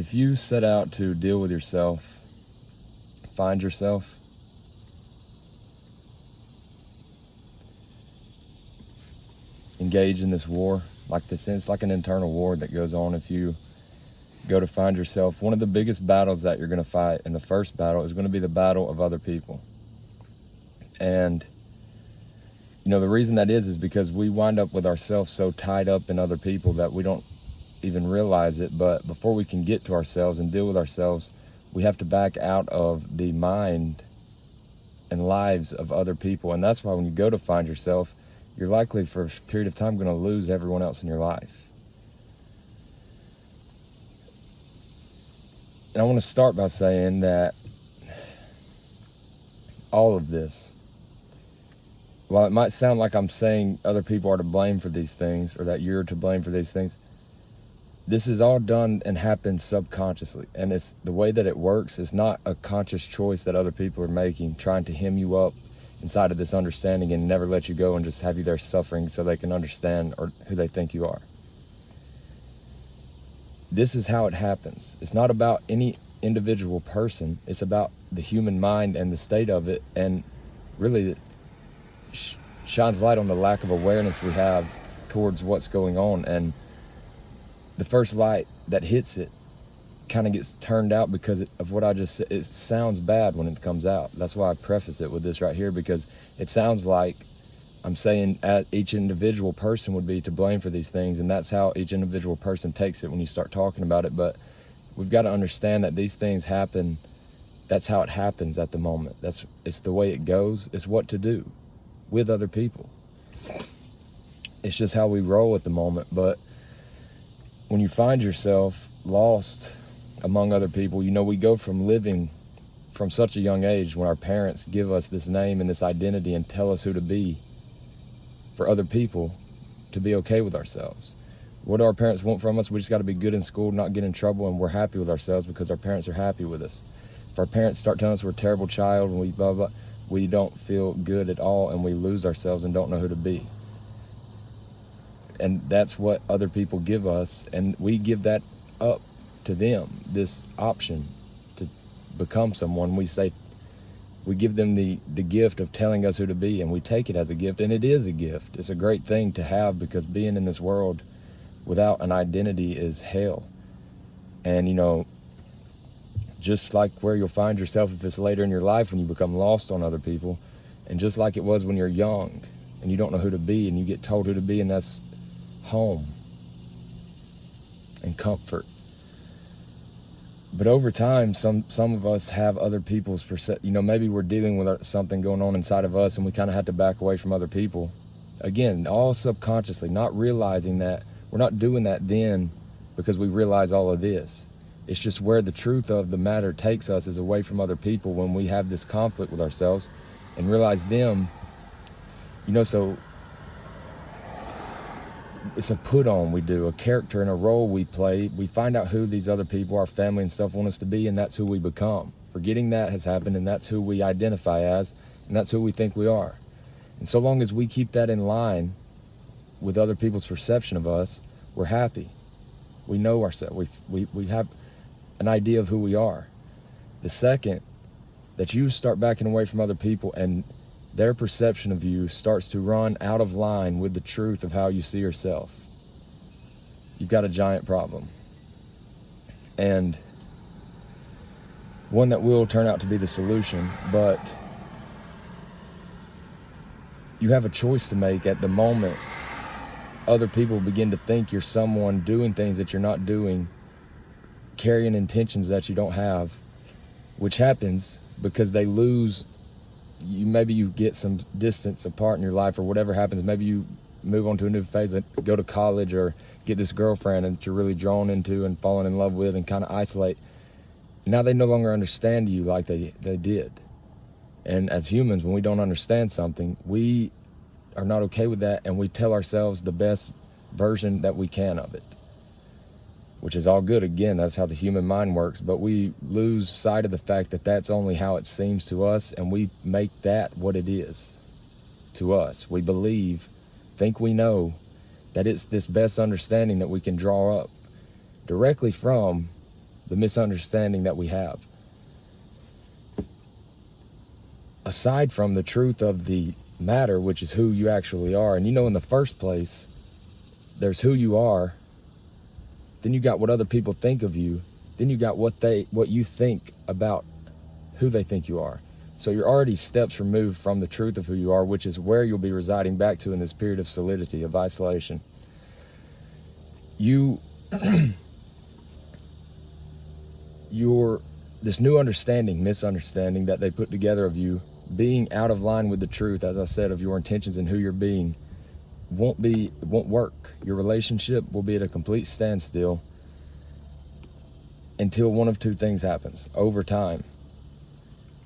if you set out to deal with yourself, find yourself, engage in this war, like this, it's like an internal war that goes on if you go to find yourself. One of the biggest battles that you're going to fight, and the first battle, is going to be the battle of other people. And the reason that is because we wind up with ourselves so tied up in other people that we don't even realize it. But before we can get to ourselves and deal with ourselves, we have to back out of the mind and lives of other people. And that's why when you go to find yourself, you're likely for a period of time going to lose everyone else in your life. And I want to start by saying that all of this, while it might sound like I'm saying other people are to blame for these things, or that you're to blame for these things, this is all done and happens subconsciously. And it's the way that it works is not a conscious choice that other people are making, trying to hem you up inside of this understanding and never let you go and just have you there suffering so they can understand or who they think you are. This is how it happens. It's not about any individual person. It's about the human mind and the state of it, and really shines light on the lack of awareness we have towards what's going on. And the first light that hits it kind of gets turned out because of what I just said. It sounds bad when it comes out. That's why I preface it with this right here, because it sounds like I'm saying each individual person would be to blame for these things, and that's how each individual person takes it when you start talking about it. But we've got to understand that these things happen. That's how it happens at the moment. It's the way it goes. It's what to do with other people. It's just how we roll at the moment. But when you find yourself lost among other people, we go from living from such a young age, when our parents give us this name and this identity and tell us who to be for other people, to be okay with ourselves. What do our parents want from us? We just got to be good in school, not get in trouble, and we're happy with ourselves because our parents are happy with us. If our parents start telling us we're a terrible child and we blah, blah, we don't feel good at all, and we lose ourselves and don't know who to be. And that's what other people give us, and we give that up to them, this option to become someone. We give them the gift of telling us who to be, and we take it as a gift, and it is a gift. It's a great thing to have, because being in this world without an identity is hell. And just like where you'll find yourself if it's later in your life when you become lost on other people, and just like it was when you're young and you don't know who to be and you get told who to be, and that's home and comfort. But over time, some of us have other people's maybe we're dealing with something going on inside of us, and we kind of have to back away from other people. Again, all subconsciously, not realizing that we're not doing that then because we realize all of this. It's just where the truth of the matter takes us is away from other people when we have this conflict with ourselves and realize them, so it's a put on we do, a character and a role we play. We find out who these other people, our family and stuff, want us to be, and that's who we become. Forgetting that has happened, and that's who we identify as, and that's who we think we are. And so long as we keep that in line with other people's perception of us, we're happy. We know ourselves. We have an idea of who we are. The second that you start backing away from other people and their perception of you starts to run out of line with the truth of how you see yourself, you've got a giant problem. And one that will turn out to be the solution, but you have a choice to make at the moment. Other people begin to think you're someone doing things that you're not doing, carrying intentions that you don't have, which happens because they lose you. Maybe you get some distance apart in your life, or whatever happens. Maybe you move on to a new phase, go to college, or get this girlfriend that you're really drawn into and falling in love with, and kind of isolate. Now they no longer understand you like they did. And as humans, when we don't understand something, we are not okay with that, and we tell ourselves the best version that we can of it, which is all good. Again, that's how the human mind works, but we lose sight of the fact that that's only how it seems to us, and we make that what it is to us. We think we know that it's this best understanding that we can draw up directly from the misunderstanding that we have. Aside from the truth of the matter, which is who you actually are, and in the first place, there's who you are, then you got what other people think of you, then you got what you think about who they think you are. So you're already steps removed from the truth of who you are, which is where you'll be residing back to in this period of solidity, of isolation. This new misunderstanding that they put together of you being out of line with the truth, as I said, of your intentions and who you're being, won't work. Your relationship will be at a complete standstill until one of two things happens over time.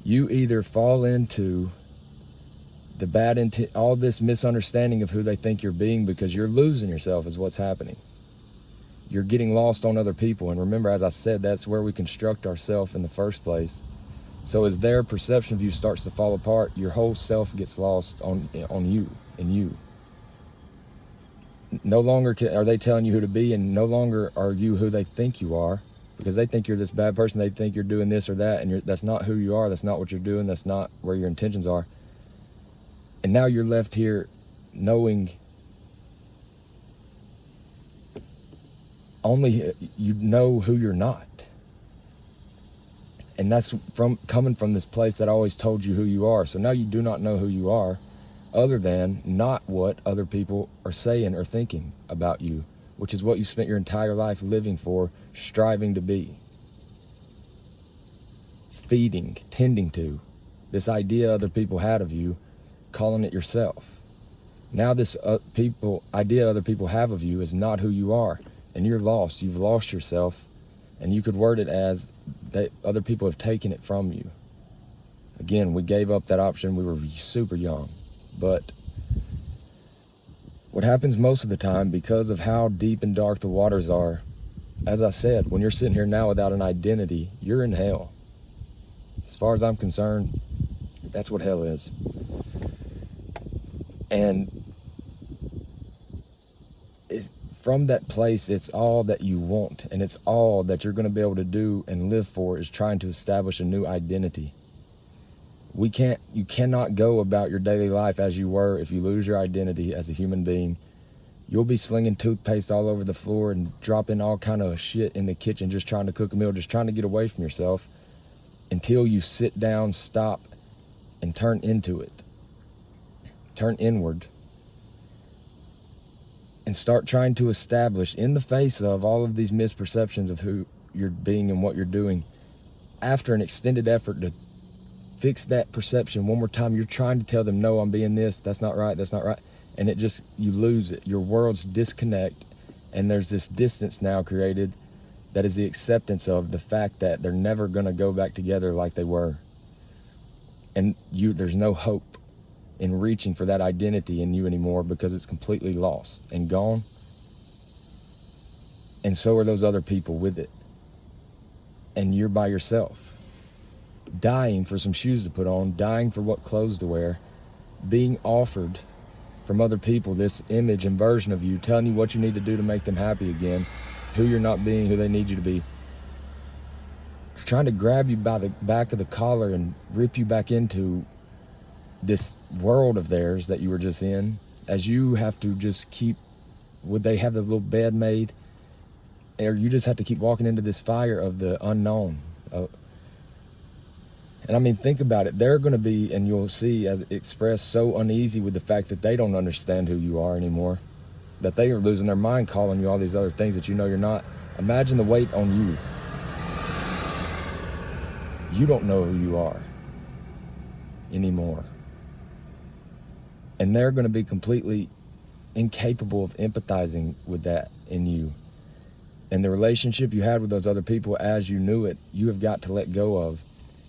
You either fall into all this misunderstanding of who they think you're being, because you're losing yourself is what's happening. You're getting lost on other people. And remember, as I said, that's where we construct ourselves in the first place. So as their perception of you starts to fall apart, your whole self gets lost on you, in you. No longer are they telling you who to be, and no longer are you who they think you are, because they think you're this bad person. They think you're doing this or that, and that's not who you are. That's not what you're doing. That's not where your intentions are. And now you're left here knowing only you know who you're not. And that's coming from this place that always told you who you are. So now you do not know who you are, other than not what other people are saying or thinking about you, which is what you spent your entire life living for, striving to be, feeding, tending to, this idea other people had of you, calling it yourself. Now this idea other people have of you is not who you are, and you're lost. You've lost yourself, and you could word it as that other people have taken it from you. Again, we gave up that option. We were super young, but what happens most of the time, because of how deep and dark the waters are, as I said, when you're sitting here now without an identity, you're in hell. As far as I'm concerned, that's what hell is. And from that place, it's all that you want, and it's all that you're going to be able to do and live for, is trying to establish a new identity. You cannot go about your daily life as you were if you lose your identity as a human being. You'll be slinging toothpaste all over the floor and dropping all kind of shit in the kitchen, just trying to cook a meal, just trying to get away from yourself, until you sit down, stop, and turn into it. Turn inward. And start trying to establish, in the face of all of these misperceptions of who you're being and what you're doing, after an extended effort to fix that perception one more time, you're trying to tell them, no, I'm being this, that's not right, and you lose it. Your worlds disconnect, and there's this distance now created that is the acceptance of the fact that they're never going to go back together like they were. And there's no hope in reaching for that identity in you anymore, because it's completely lost and gone. And so are those other people with it. And you're by yourself, dying for some shoes to put on, dying for what clothes to wear, being offered from other people this image and version of you, telling you what you need to do to make them happy again, who you're not being, who they need you to be. They're trying to grab you by the back of the collar and rip you back into this world of theirs that you were just in, as you have to just would they have the little bed made, or you just have to keep walking into this fire of the unknown. And I mean, think about it. They're going to be, and you'll see as expressed, so uneasy with the fact that they don't understand who you are anymore, that they are losing their mind calling you all these other things that you know you're not. Imagine the weight on you. You don't know who you are anymore. And they're going to be completely incapable of empathizing with that in you. And the relationship you had with those other people as you knew it, you have got to let go of.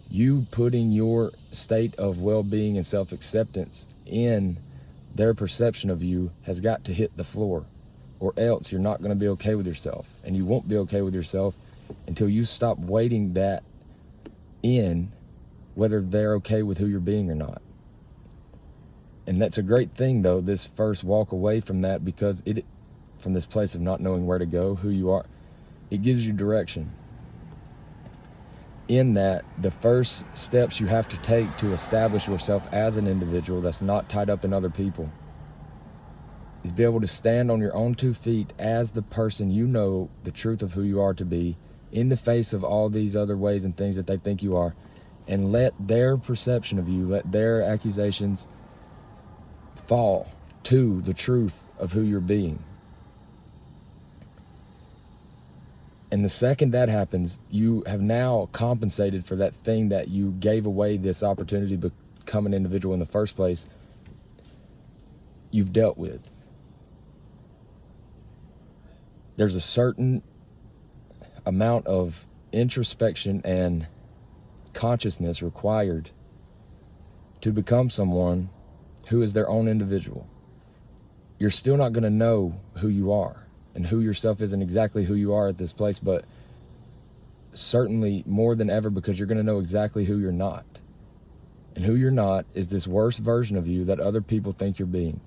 You putting your state of well-being and self-acceptance in their perception of you has got to hit the floor, or else you're not going to be okay with yourself. And you won't be okay with yourself until you stop weighting that in, whether they're okay with who you're being or not. And that's a great thing, though, this first walk away from that, because from this place of not knowing where to go, who you are, it gives you direction. in that, the first steps you have to take to establish yourself as an individual that's not tied up in other people is be able to stand on your own 2 feet as the person you know the truth of who you are to be, in the face of all these other ways and things that they think you are, and let their perception of you, let their accusations fall to the truth of who you're being. And the second that happens, you have now compensated for that thing that you gave away this opportunity to become an individual in the first place. You've dealt with. There's a certain amount of introspection and consciousness required to become someone who is their own individual. You're still not going to know who you are, and who yourself isn't exactly who you are at this place, but certainly more than ever, because you're going to know exactly who you're not. And who you're not is this worst version of you that other people think you're being.